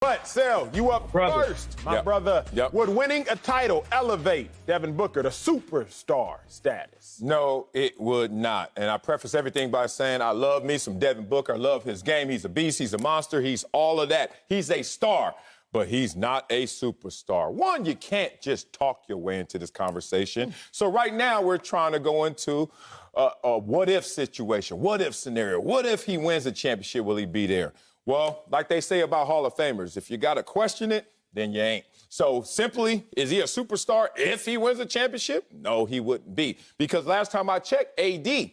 But, Sel, you up first, my brother. Would winning a title elevate Devin Booker to superstar status? No, it would not. And I preface everything by saying I love me some Devin Booker. I love his game. He's a beast. He's a monster. He's all of that. He's a star, but he's not a superstar. One, you can't just talk your way into this conversation. So right now we're trying to go into a what-if situation, what-if scenario. What if he wins the championship? Will he be there? Well, like they say about Hall of Famers, if you got to question it, then you ain't. So simply, is he a superstar if he wins a championship? No, he wouldn't be. Because last time I checked, AD,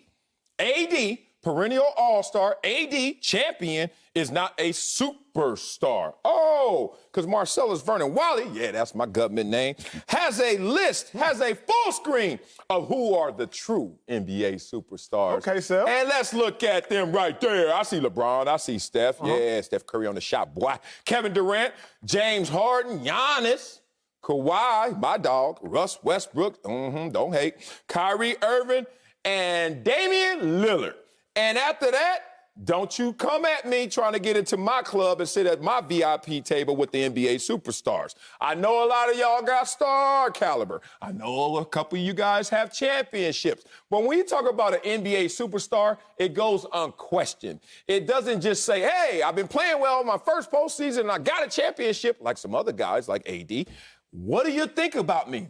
perennial all-star, AD, champion, is not a superstar. Oh, because Marcellus Wiley, yeah, that's my government name, has a list, has a full screen of who are the true NBA superstars. Okay, Sel. And let's look at them right there. I see LeBron, I see Steph. Yeah, Steph Curry on the shot, boy. Kevin Durant, James Harden, Giannis, Kawhi, my dog, Russ Westbrook, don't hate, Kyrie Irving, and Damian Lillard. And after that, don't you come at me trying to get into my club and sit at my VIP table with the NBA superstars. I know a lot of y'all got star caliber. I know a couple of you guys have championships. But when you talk about an NBA superstar, it goes unquestioned. It doesn't just say, hey, I've been playing well in my first postseason and I got a championship, like some other guys like AD. What do you think about me?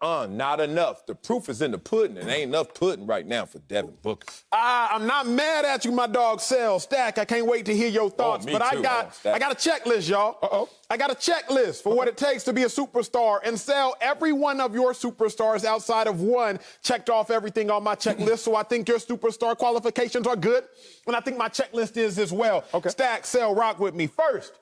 Not enough. The proof is in the pudding, and ain't enough pudding right now for Devin Booker. I'm not mad at you, my dog, Sel. Stack, I can't wait to hear your thoughts. Me but too. I got a checklist, y'all. I got a checklist for what it takes to be a superstar. And Sel, every one of your superstars outside of one checked off everything on my checklist. So I think your superstar qualifications are good. And I think my checklist is as well. Okay. Stack, Sel, rock with me. First,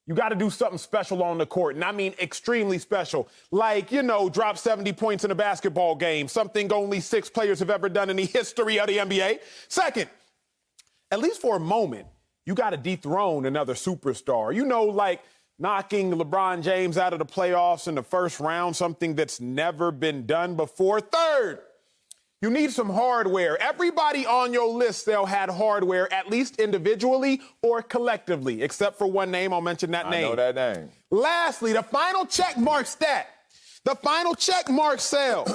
you got to do something special on the court, and I mean extremely special. Like, drop 70 points in a basketball game, something only 6 players have ever done in the history of the NBA. Second, at least for a moment, you got to dethrone another superstar. Like knocking LeBron James out of the playoffs in the first round, something that's never been done before. Third, you need some hardware. Everybody on your list, had hardware, at least individually or collectively, except for one name. I'll mention that name. I know that name. Lastly, the final check mark stat. The final check mark Sel.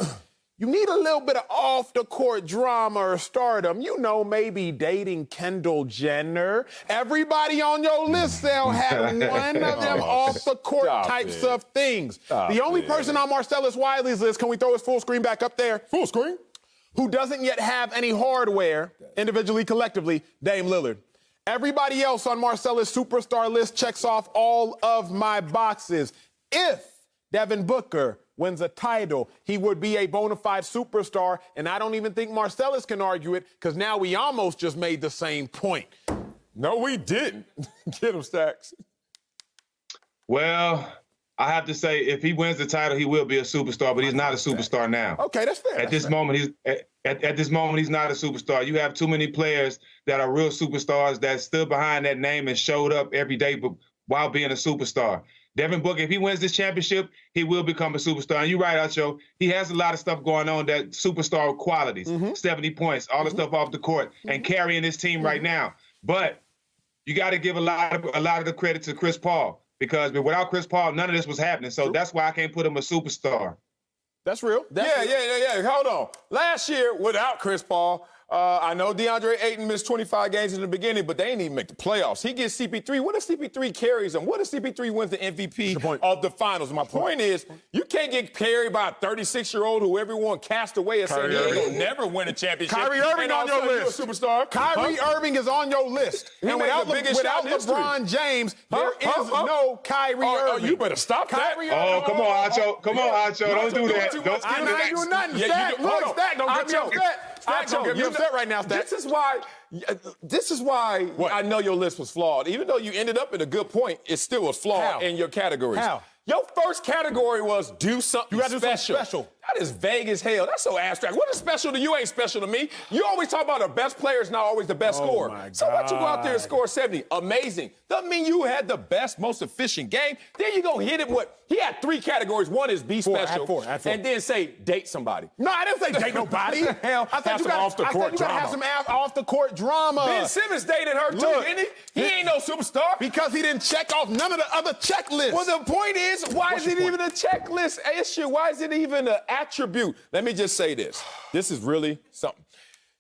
You need a little bit of off-the-court drama or stardom. Maybe dating Kendall Jenner. Everybody on your list, Sel, had one of them off-the-court types of things. The only person on Marcellus Wiley's list, can we throw his full screen back up there? Full screen. Who doesn't yet have any hardware, individually, collectively, Dame Lillard. Everybody else on Marcellus' superstar list checks off all of my boxes. If Devin Booker wins a title, he would be a bona fide superstar, and I don't even think Marcellus can argue it, because now we almost just made the same point. No, we didn't. Get him, Stacks. Well, I have to say, if he wins the title, he will be a superstar, but he's not a superstar now. Okay, that's fair. At this moment, he's not a superstar. You have too many players that are real superstars that stood behind that name and showed up every day while being a superstar. Devin Booker, if he wins this championship, he will become a superstar. And you're right, Acho. He has a lot of stuff going on, that superstar qualities, 70 points, all the stuff off the court, and carrying his team right now. But you got to give a lot of the credit to Chris Paul. Because without Chris Paul, none of this was happening. So that's why I can't put him a superstar. That's real. Yeah. Hold on. Last year, without Chris Paul, I know DeAndre Ayton missed 25 games in the beginning, but they didn't even make the playoffs. He gets CP3. What if CP3 carries him? What if CP3 wins the MVP of the finals? My point is, you can't get carried by a 36-year-old who everyone cast away and say he ain't gonna never win a championship. Kyrie Irving on your list. You a superstar. Kyrie Irving is on your list. And without LeBron James, there is no Kyrie Irving. You better stop that. Come on, Acho. Come on, Acho. Don't do that. I'm not doing nothing. Stack, look, Stack, don't get me upset. Stack, don't get me upset right now, Stack. This is why I know your list was flawed. Even though you ended up at a good point, it still was flawed in your categories. How? Your first category was do something special. That is vague as hell. That's so abstract. What is special to you ain't special to me. You always talk about the best player is not always the best scorer. So what you go out there and score 70? Amazing. Doesn't mean you had the best, most efficient game. Then you go hit it with, he had 3 categories. One is be special. Four. And then say date somebody. No, I didn't say date nobody. Hell, I said you got to have some off-the-court drama. Ben Simmons dated her too, didn't he? He ain't no superstar. Because he didn't check off none of the other checklists. Well, the point is, why is it even a checklist issue? Why is it even an attribute? Let me just say this. This is really something.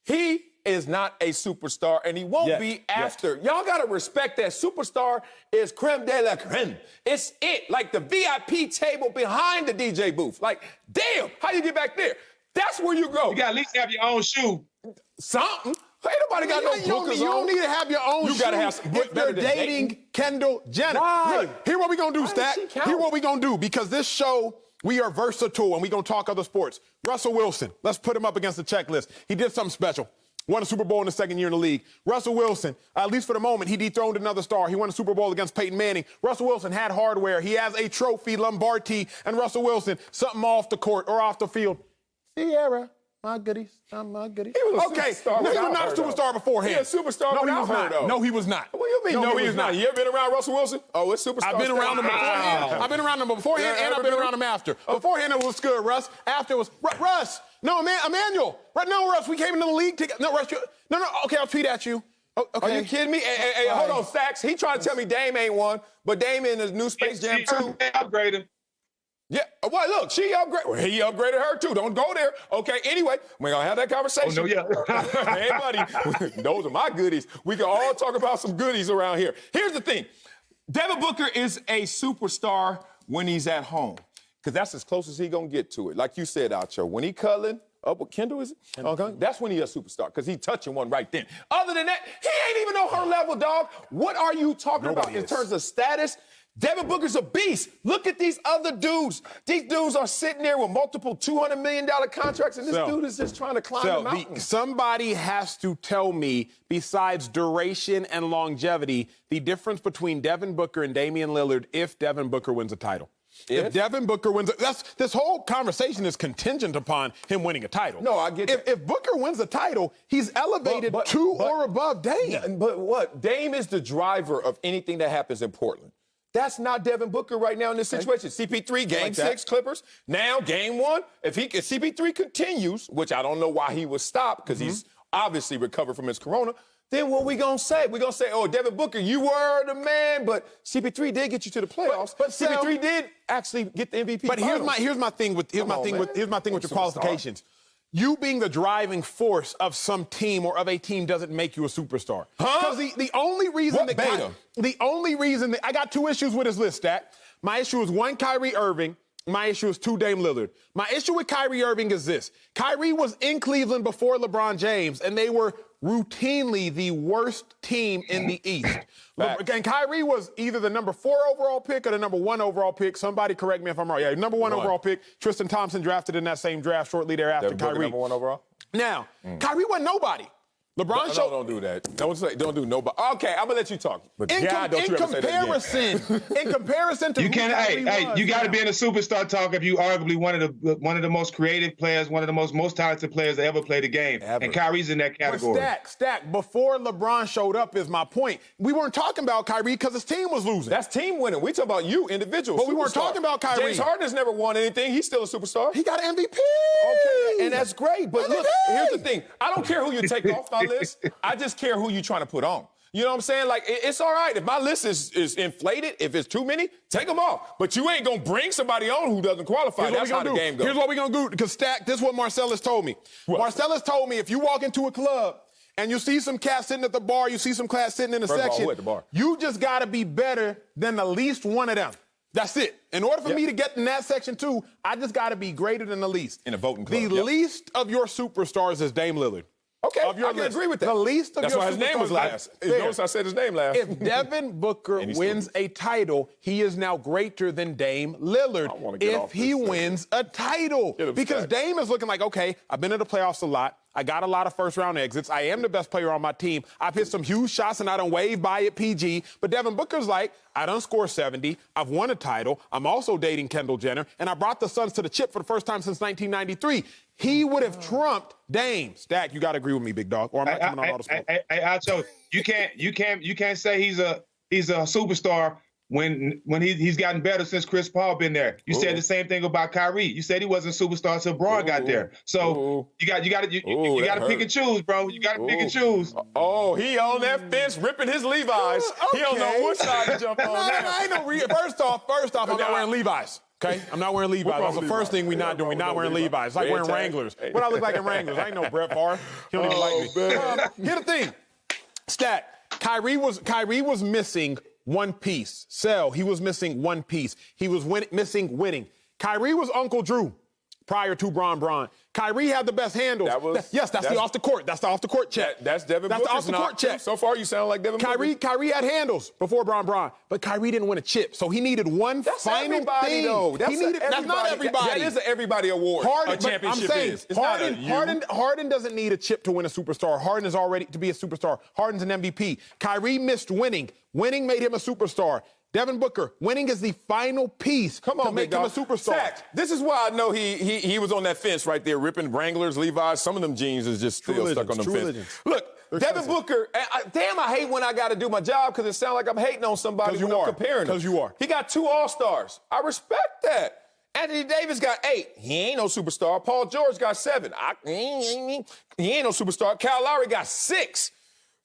He is not a superstar, and he won't be after. Y'all got to respect that superstar is creme de la creme. It's it, like the VIP table behind the DJ booth. Like, damn, how you get back there? That's where you go. You got to at least have your own shoe. Something. Ain't nobody got no Bookers You don't on. need to have your own You got to have some if better you're than dating Kendall Jenner. Why? Look, here what we going to do, Stack. Here what we going to do, because this show, we are versatile, and we going to talk other sports. Russell Wilson, let's put him up against the checklist. He did something special. Won a Super Bowl in his second year in the league. Russell Wilson, at least for the moment, he dethroned another star. He won a Super Bowl against Peyton Manning. Russell Wilson had hardware. He has a trophy, Lombardi, and Russell Wilson, something off the court or off the field. Sierra. My goodies, my goodies. He was a okay, superstar. No, he was not a superstar beforehand. He a superstar no, he without was her, not. though. No, he was not. What do you mean, no, he was not? You ever been around Russell Wilson? Oh, it's superstar. I've been around him beforehand. I've been around him beforehand, and I've been around him after. Beforehand, it was good, Russ. After, it was, Russ. No, Emmanuel. No, Russ, we came into the league together. No, Russ, no, okay, I'll tweet at you. Okay. Are you kidding me? Hey, hold on, Stacks. He trying to tell me Dame ain't one, but Dame in his new Space Jam 2. Upgrade him. Yeah, well, look, she upgraded. Well, he upgraded her, too. Don't go there. Okay, anyway, we're going to have that conversation. Oh, no, yeah. Hey, buddy, those are my goodies. We can all talk about some goodies around here. Here's the thing. Devin Booker is a superstar when he's at home, because that's as close as he going to get to it. Like you said, Acho, when he cuddling up with Kendall, is it? Okay, that's when he a superstar, because he touching one right then. Other than that, he ain't even on her level, dog. What are you talking about in terms of status? Devin Booker's a beast. Look at these other dudes. These dudes are sitting there with multiple $200 million contracts, and this dude is just trying to climb the mountain. Somebody has to tell me, besides duration and longevity, the difference between Devin Booker and Damian Lillard if Devin Booker wins a title. If Devin Booker wins, this whole conversation is contingent upon him winning a title. No, I get that. If Booker wins a title, he's elevated to or above Dame. But what? Dame is the driver of anything that happens in Portland. That's not Devin Booker right now in this situation. CP3, game 6, Clippers. Now, game 1. If CP3 continues, which I don't know why he was stopped, because he's obviously recovered from his corona, then what we going to say? We're going to say, oh, Devin Booker, you were the man, but CP3 did get you to the playoffs. But CP3 did actually get the MVP. But here's my thing with your qualifications. You being the driving force of some team or of a team doesn't make you a superstar. Because the only reason I got 2 issues with his list, Stat. My issue is 1, Kyrie Irving. My issue is 2, Dame Lillard. My issue with Kyrie Irving is this. Kyrie was in Cleveland before LeBron James, and they were routinely the worst team in the East. And Kyrie was either the number 4 overall pick or the number 1 overall pick. Somebody correct me if I'm wrong. Yeah, number 1 overall pick. Tristan Thompson drafted in that same draft shortly thereafter. Kyrie. Number 1 overall? Now, Kyrie wasn't nobody. LeBron showed. Don't do that. Don't do nobody. Okay, I'm gonna let you talk. But in comparison to you can't. You got to be in a superstar talk if you arguably one of the most creative players, one of the most talented players to ever play the game. And Kyrie's in that category. Stack. Before LeBron showed up is my point. We weren't talking about Kyrie because his team was losing. That's team winning. We talking about you, individual. But we weren't talking about Kyrie. James Harden has never won anything. He's still a superstar. He got an MVP. Okay, and that's great. But look, here's the thing. I don't care who you take off my list. I just care who you trying to put on. You know what I'm saying? Like, it's all right. If my list is inflated, if it's too many, take them off. But you ain't going to bring somebody on who doesn't qualify. That's how the game goes. Here's what we're going to do. Because, Stack, this is what Marcellus told me. What? Marcellus told me if you walk into a club and you see some cats sitting at the bar, you see some cats sitting in the section, who at the bar? You just got to be better than the least one of them. That's it. In order for me to get in that section, too, I just got to be greater than the least. In a voting club. The least of your superstars is Dame Lillard. Okay, I can agree with that. The least of That's your why his name was last. Notice I said his name last. If Devin Booker wins a title, he is now greater than Dame Lillard if he wins a title. Because Dame is looking like, okay, I've been in the playoffs a lot. I got a lot of first-round exits. I am the best player on my team. I've hit some huge shots, and I done wave by at PG. But Devin Booker's like, I done scored 70. I've won a title. I'm also dating Kendall Jenner. And I brought the Suns to the chip for the first time since 1993. He would have trumped Dame. Stack, you got to agree with me, big dog, or I'm not coming on all the smoke. Hey, Acho, you can't say he's a superstar when he's gotten better since Chris Paul been there. You said the same thing about Kyrie. You said he wasn't a superstar until Braun got there. So you got to pick and choose, bro. You got to pick and choose. Oh, he on that fence ripping his Levi's. Okay. He don't know what side to jump on. I ain't no First off, I'm not wearing Levi's. Okay, I'm not wearing Levi's. That's the first thing we're not doing. We're not wearing Levi's. It's like wearing Wranglers. What I look like in Wranglers? I ain't no Brett Favre. He don't even like me. Here's the thing, Stat. Kyrie was missing one piece. He was missing one piece. He was missing winning. Kyrie was Uncle Drew prior to Braun. Kyrie had the best handles. That's the off the court. That's the off the court check. That's Devin Booker's the off the court check. So far, you sound like Devin Booker. Kyrie had handles before Braun, but Kyrie didn't win a chip, so he needed one final thing. Though. That's not everybody. That is an everybody award. Harden, a championship I'm saying, is. It's Harden doesn't need a chip to win a superstar. Harden is already to be a superstar. Harden's an MVP. Kyrie missed winning. Winning made him a superstar. Devin Booker, winning is the final piece to make him a superstar. Zach, this is why I know he was on that fence right there, ripping Wranglers, Levi's. Some of them jeans is just still stuck on them fence. Look, Devin Booker, damn, I hate when I got to do my job because it sounds like I'm hating on somebody when I'm comparing them. Because you are. He got 2 All-Stars. I respect that. Anthony Davis got 8. He ain't no superstar. Paul George got 7. He ain't no superstar. Kyle Lowry got 6.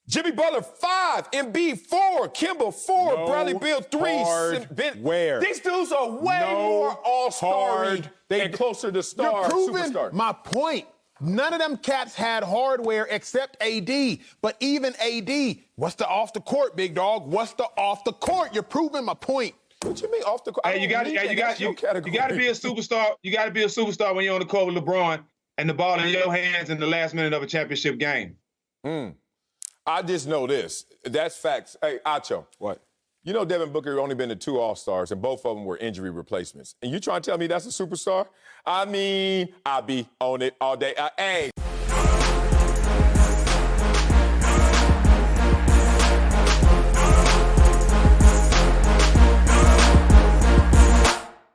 Jimmy Butler 5, Embiid 4, Kimba 4, Bradley Beal 3. These dudes are way more all-star and closer to star. You're proving superstar. my point. None of them cats had hardware except AD. But even AD, what's the off the court, big dog? What's the off the court? You're proving my point. What you mean off the court? Hey, you got to be a superstar. You got to be a superstar when you're on the court with LeBron and the ball in your hands in the last minute of a championship game. I just know this. That's facts. Hey, Acho. What? You know Devin Booker only been to 2 All-Stars, and both of them were injury replacements. And you trying to tell me that's a superstar? I mean, I be on it all day. Hey.